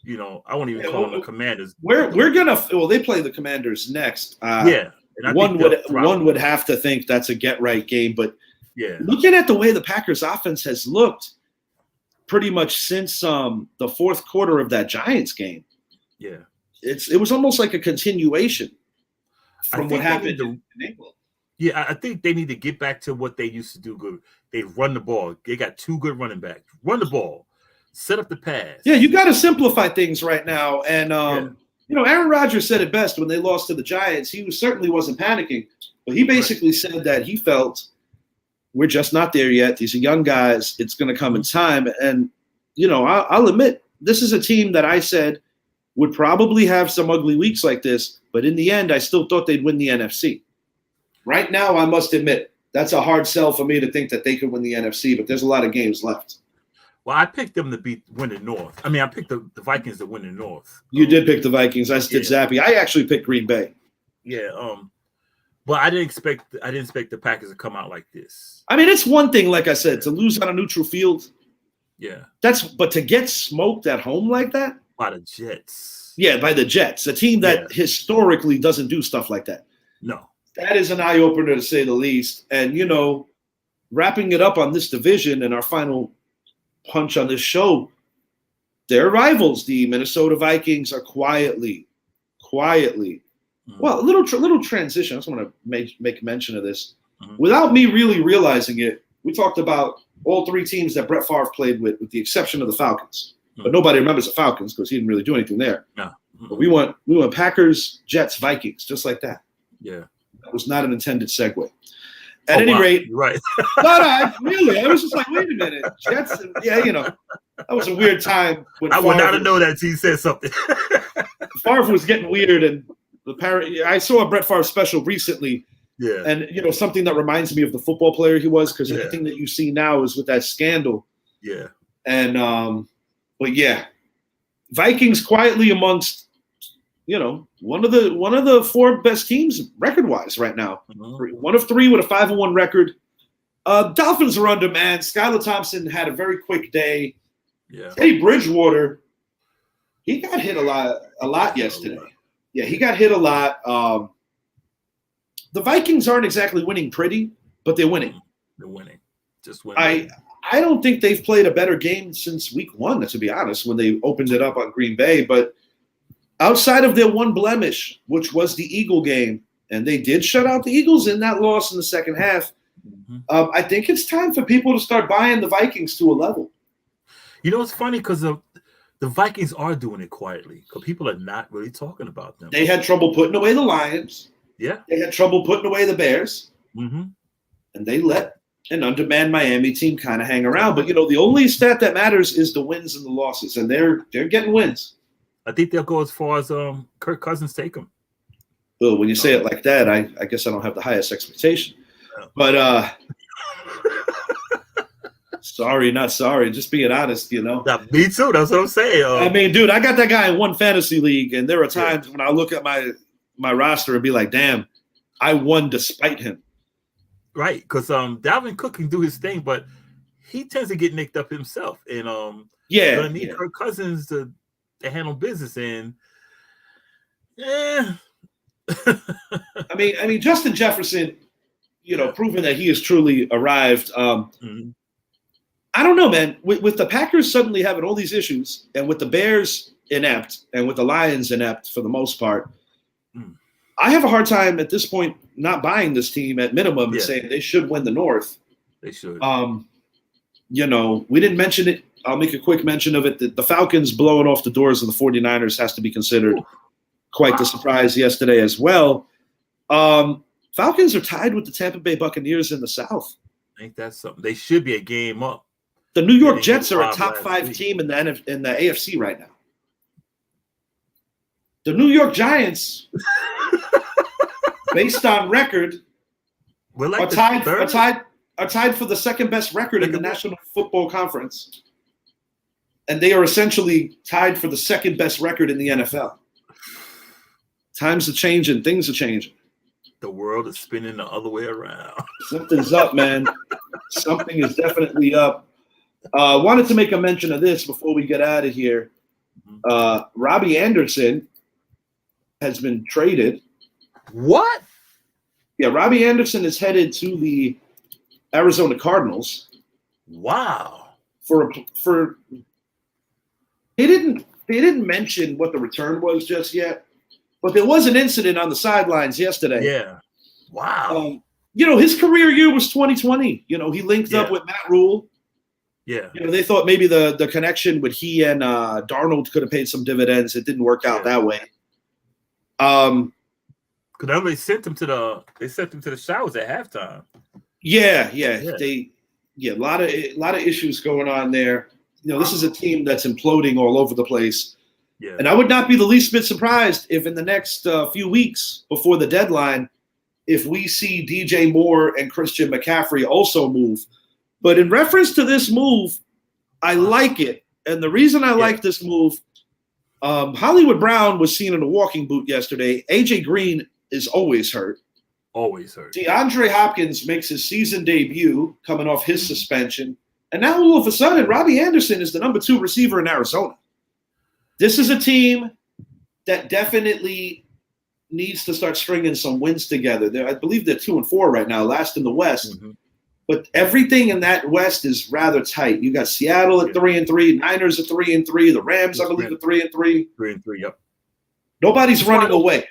I won't even call them the Commanders. They play the Commanders next. And one would have to think that's a get right game, but looking at the way the Packers offense has looked pretty much since the fourth quarter of that Giants game. Yeah. It was almost like a continuation from what happened in England. Yeah, I think they need to get back to what they used to do good. They run the ball. They got 2 good running backs. Run the ball. Set up the pass. Yeah, you got to simplify things right now. And, Aaron Rodgers said it best when they lost to the Giants. He certainly wasn't panicking, but he basically said that he felt we're just not there yet. These are young guys. It's going to come in time. And, I'll admit, this is a team that I said would probably have some ugly weeks like this, but in the end, I still thought they'd win the NFC. Right now, I must admit, that's a hard sell for me to think that they could win the NFC, but there's a lot of games left. Well, I picked them to win the North. I mean, I picked the Vikings to win the North. You did pick the Vikings. I did Zappe. I actually picked Green Bay. Yeah. But I didn't expect the Packers to come out like this. I mean, it's one thing, like I said, to lose on a neutral field. Yeah. But to get smoked at home like that by the Jets. Yeah, by the Jets, a team that historically doesn't do stuff like that. No. That is an eye opener to say the least. And wrapping it up on this division and our final punch on this show, their rivals, the Minnesota Vikings, are quietly. Well, a little transition. I just want to make mention of this. Without me really realizing it, we talked about all three teams that Brett Favre played with the exception of the Falcons. But nobody remembers the Falcons because he didn't really do anything there. No. But we went Packers, Jets, Vikings, just like that. Yeah. That was not an intended segue. At any rate, right? I was just like, wait a minute, Jets. That was a weird time. When I would not have known that he said something. Favre was getting weird, and I saw a Brett Favre special recently. Yeah, and something that reminds me of the football player he was, because everything that you see now is with that scandal. Yeah, and but yeah, Vikings quietly amongst. One of the four best teams record-wise right now. One of three with a 5-1 record. Dolphins are undermanned. Skylar Thompson had a very quick day. Yeah. Teddy Bridgewater, he got hit a lot yesterday. Yeah, he got hit a lot. The Vikings aren't exactly winning pretty, but they're winning. They're winning. Just winning. I don't think they've played a better game since week 1, to be honest, when they opened it up on Green Bay, but outside of their one blemish, which was the Eagle game, and they did shut out the Eagles in that loss in the second half, I think it's time for people to start buying the Vikings to a level. It's funny because the Vikings are doing it quietly because people are not really talking about them. They had trouble putting away the Lions. Yeah. They had trouble putting away the Bears. Mm-hmm. And they let an undermanned Miami team kind of hang around. But, the only stat that matters is the wins and the losses, and they're getting wins. I think they'll go as far as Kirk Cousins take them. Well, when you say it like that, I guess I don't have the highest expectation. But sorry, not sorry. Just being honest, Yeah, me too. That's what I'm saying. I mean, dude, I got that guy in one fantasy league, and there are times when I look at my roster and be like, damn, I won despite him. Right, because Dalvin Cook can do his thing, but he tends to get nicked up himself. And you're gonna need Kirk Cousins to handle business, and I mean Justin Jefferson, proving that he has truly arrived. I don't know, man. With the Packers suddenly having all these issues, and with the Bears inept, and with the Lions inept for the most part, I have a hard time at this point not buying this team at minimum and saying they should win the North. They should. We didn't mention it. I'll make a quick mention of it. The Falcons blowing off the doors of the 49ers has to be considered quite the surprise yesterday as well. Falcons are tied with the Tampa Bay Buccaneers in the South. Ain't that something? They should be a game up. The New York Jets are a top 5 team in the AFC right now. The New York Giants, based on record, are tied for the second best record in the National Football Conference. And they are essentially tied for the second best record in the NFL. Times are changing. Things are changing. The world is spinning the other way around. Something's up, man. Something is definitely up. Wanted to make a mention of this before we get out of here. Robbie Anderson has been traded. What? Yeah, Robbie Anderson is headed to the Arizona Cardinals. Wow. For they didn't mention what the return was just yet, but there was an incident on the sidelines yesterday. Yeah. Wow. His career year was 2020. He linked up with Matt Rule. Yeah. They thought maybe the connection with he and Darnold could have paid some dividends. It didn't work out that way. Because they sent him to the showers at halftime. Yeah. A lot of issues going on there. This is a team that's imploding all over the place. Yeah. And I would not be the least bit surprised if in the next few weeks before the deadline, if we see DJ Moore and Christian McCaffrey also move. But in reference to this move, I like it. And the reason I like this move, Hollywood Brown was seen in a walking boot yesterday. AJ Green is always hurt. Always hurt. DeAndre Hopkins makes his season debut coming off his suspension. And now all of a sudden, Robbie Anderson is the number 2 receiver in Arizona. This is a team that definitely needs to start stringing some wins together. I believe they're 2-4 right now, last in the West. Mm-hmm. But everything in that West is rather tight. You got Seattle at 3-3, Niners at 3-3, the Rams, I believe, at 3-3. 3-3, yep. Nobody's running away.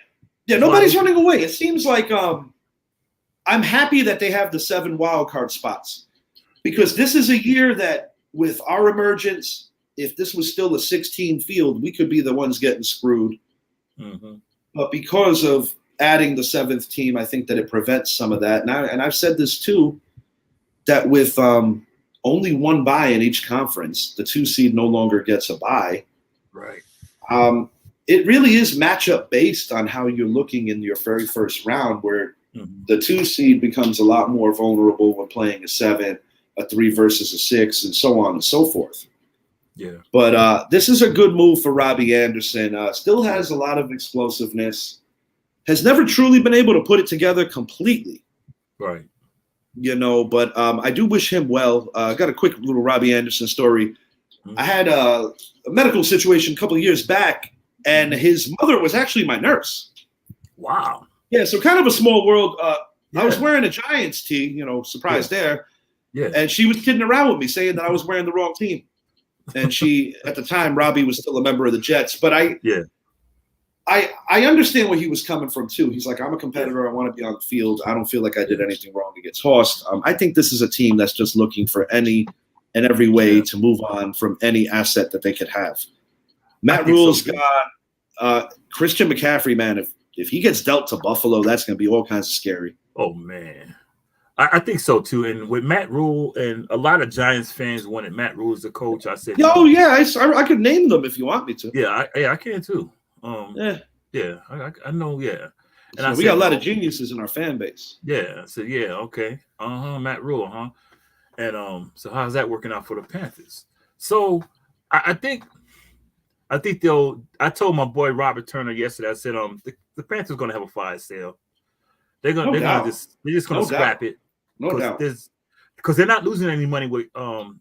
Yeah, nobody's running away. It seems like I'm happy that they have the 7 wildcard spots because this is a year that with our emergence, if this was still a 16 field, we could be the ones getting screwed. Mm-hmm. But because of adding the 7th team, I think that it prevents some of that. And I've said this too, that with only 1 bye in each conference, the 2 seed no longer gets a bye. Right. It really is matchup based on how you're looking in your very first round, where the 2 seed becomes a lot more vulnerable when playing a 7, a 3 versus a 6, and so on and so forth. Yeah. But this is a good move for Robbie Anderson. Still has a lot of explosiveness. Has never truly been able to put it together completely. Right. You know, but I do wish him well. I got a quick little Robbie Anderson story. I had a medical situation a couple of years back, and his mother was actually my nurse. Wow. Yeah, so kind of a small world. I was wearing a Giants tee, you know, surprise there. Yeah. And she was kidding around with me, saying that I was wearing the wrong team. And she, at the time, Robbie was still a member of the Jets. But I understand where he was coming from, too. He's like, I'm a competitor. I want to be on the field. I don't feel like I did anything wrong to get tossed. I think this is a team that's just looking for any and every way to move on from any asset that they could have. Matt Rule's got Christian McCaffrey, man. If he gets dealt to Buffalo, that's going to be all kinds of scary. Oh, man. I think so, too. And with Matt Rule, and a lot of Giants fans wanted Matt Rule as the coach. I said, oh, yeah, I could name them if you want me to. Yeah, I can, too. Yeah, I know, yeah. And so we got a lot of geniuses in our fan base. Yeah, I said, yeah, okay. Matt Rule, huh? And so how's that working out for the Panthers? So I think they'll. I told my boy Robert Turner yesterday. I said, the Panthers gonna have a fire sale. They're just gonna scrap it. No doubt. Because they're not losing any money with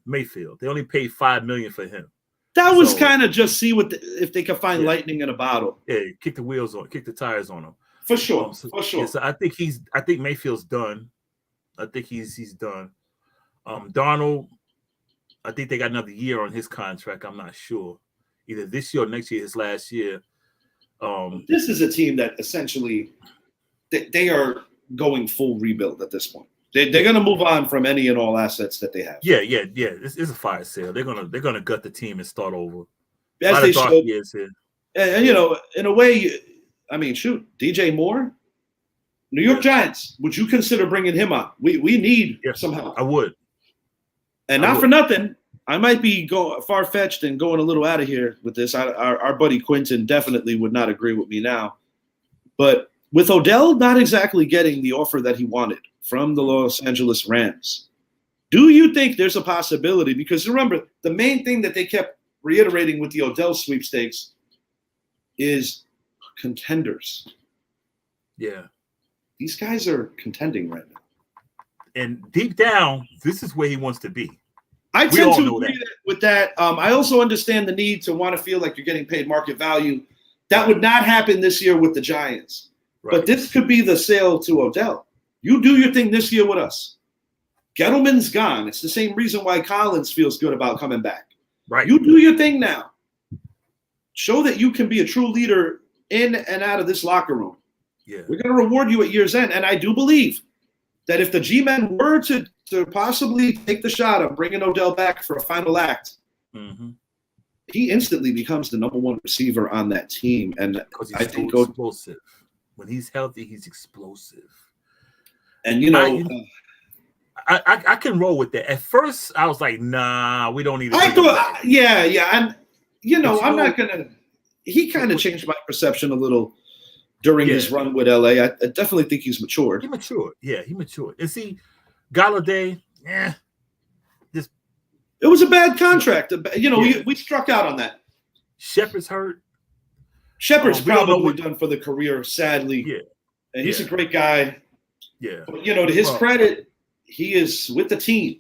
Mayfield. They only paid $5 million for him. That was kind of just see if they can find lightning in a bottle. Yeah, kick the tires on him. For sure. For sure. Yeah, so I think Mayfield's done. I think he's done. Darnold, I think they got another year on his contract. I'm not sure. Either this year or next year, his last year. This is a team that essentially they are going full rebuild at this point. They're going to move on from any and all assets that they have. Yeah. It's a fire sale. They're gonna gut the team and start over. As they should. And you know, in a way, I mean, shoot, DJ Moore, New York Giants. Would you consider bringing him on? We need some help. I would. And not for nothing, I might be far-fetched and going a little out of here with this. Our buddy Quentin definitely would not agree with me now. But with Odell not exactly getting the offer that he wanted from the Los Angeles Rams, do you think there's a possibility? Because remember, the main thing that they kept reiterating with the Odell sweepstakes is contenders. Yeah. These guys are contending right now. And deep down, this is where he wants to be. I tend to agree with that. I also understand the need to want to feel like you're getting paid market value. That would not happen this year with the Giants. Right. But this could be the sale to Odell. You do your thing this year with us. Gettleman's gone. It's the same reason why Collins feels good about coming back. Right. You do your thing now. Show that you can be a true leader in and out of this locker room. Yeah. We're going to reward you at year's end. And I do believe that if the G-men were to possibly take the shot of bringing Odell back for a final act, he instantly becomes the number 1 receiver on that team. And I think explosive. When he's healthy, he's explosive. And, you know, I can roll with that. At first, I was like, nah, we don't need to. I thought, yeah. And, you know, I'm not going to he kind of changed my perception a little during his run with LA. I definitely think he's matured. He matured. Yeah, he matured. And see, Galladay, it was a bad contract. We struck out on that. Shepard's hurt. Shepard's probably done for the career, sadly. Yeah. And he's a great guy. Yeah. But, to his credit, he is with the team.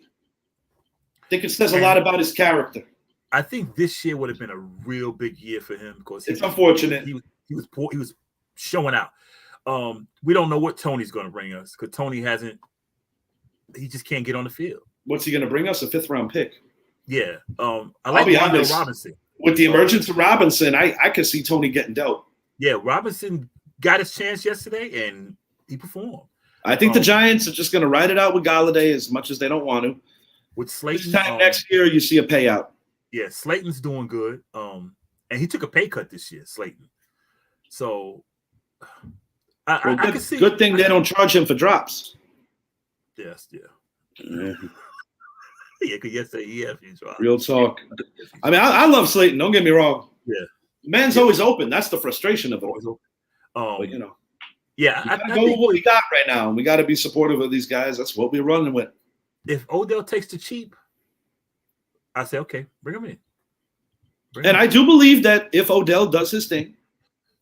I think it says a lot about his character. I think this year would have been a real big year for him because it's unfortunate. He was poor. He was showing out. We don't know what Tony's going to bring us because Tony he just can't get on the field. What's he going to bring us? A 5th-round pick. Yeah. I like Wendell Robinson. With the emergence of Robinson, I could see Tony getting dealt. Yeah, Robinson got his chance yesterday, and he performed. I think the Giants are just going to ride it out with Galladay as much as they don't want to. With Slayton, this time next year, you see a payout. Yeah, Slayton's doing good. And he took a pay cut this year, Slayton. So I can see. Good thing they don't charge him for drops. Yes, yeah. Yeah, because yesterday he had these drops. Real talk. I mean, I love Slayton. Don't get me wrong. Yeah. Man's always open. That's the frustration of it. But, yeah, I go with what we got right now, and we got to be supportive of these guys. That's what we're running with. If Odell takes the cheap, I say, okay, bring him in. I do believe that if Odell does his thing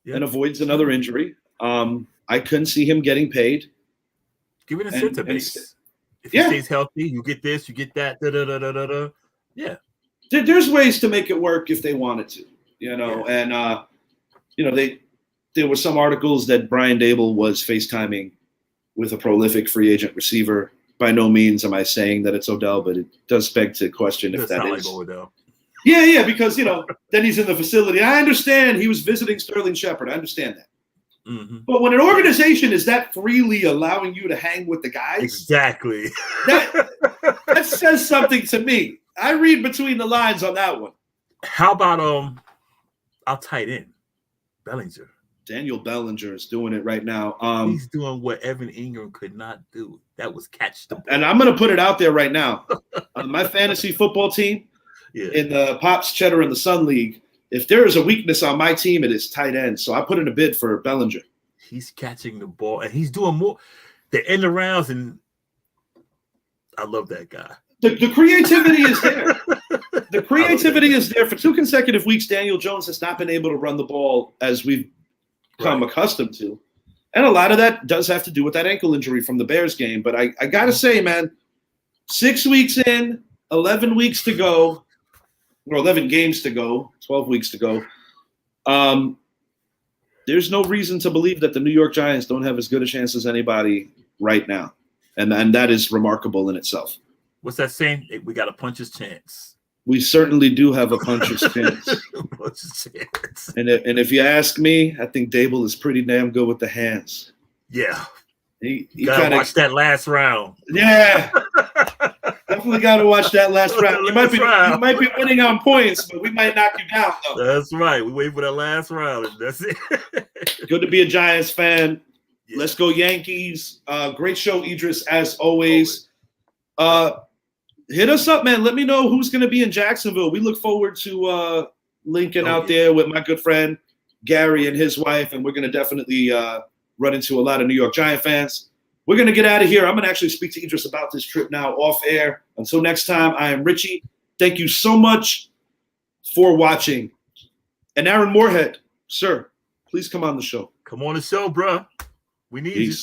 and avoids another injury, I couldn't see him getting paid. Give it a center base. If he stays healthy, you get this, you get that. Yeah. There's ways to make it work if they wanted to, and there were some articles that Brian Dable was FaceTiming with a prolific free agent receiver. By no means am I saying that it's Odell, but it does beg to question if that is. Like Odell. Yeah, because then he's in the facility. I understand he was visiting Sterling Shepard. I understand that. Mm-hmm. But when an organization is that freely allowing you to hang with the guys, exactly, that says something to me. I read between the lines on that one. How about our tight end, Bellinger? Daniel Bellinger is doing it right now. He's doing what Evan Ingram could not do. That was catch the ball. And I'm going to put it out there right now. My fantasy football team in the Pops, Cheddar, and the Sun League, if there is a weakness on my team, it is tight end. So I put in a bid for Bellinger. He's catching the ball, and he's doing more. The end arounds, and I love that guy. The creativity is there. The creativity is there. For 2 consecutive weeks, Daniel Jones has not been able to run the ball as we've come accustomed to. And a lot of that does have to do with that ankle injury from the Bears game. But I got to say, man, 6 weeks in, 11 weeks to go, or 11 games to go, 12 weeks to go, there's no reason to believe that the New York Giants don't have as good a chance as anybody right now. And that is remarkable in itself. What's that saying? We got a puncher's chance. We certainly do have a puncher's chance. And if you ask me, I think Dable is pretty damn good with the hands. Yeah. He gotta watch that last round. Yeah. Definitely got to watch that last round. You might be winning on points, but we might knock you down, though. That's right. We wait for that last round. That's it. Good to be a Giants fan. Yeah. Let's go Yankees. Great show, Idris, as always. Hit us up, man. Let me know who's going to be in Jacksonville. We look forward to linking out there with my good friend Gary and his wife, and we're going to definitely run into a lot of New York Giant fans. We're going to get out of here. I'm going to actually speak to Idris about this trip now off air. Until next time, I am Richie. Thank you so much for watching. And Aaron Moorhead, sir, please come on the show. Come on the show, bro. We need you.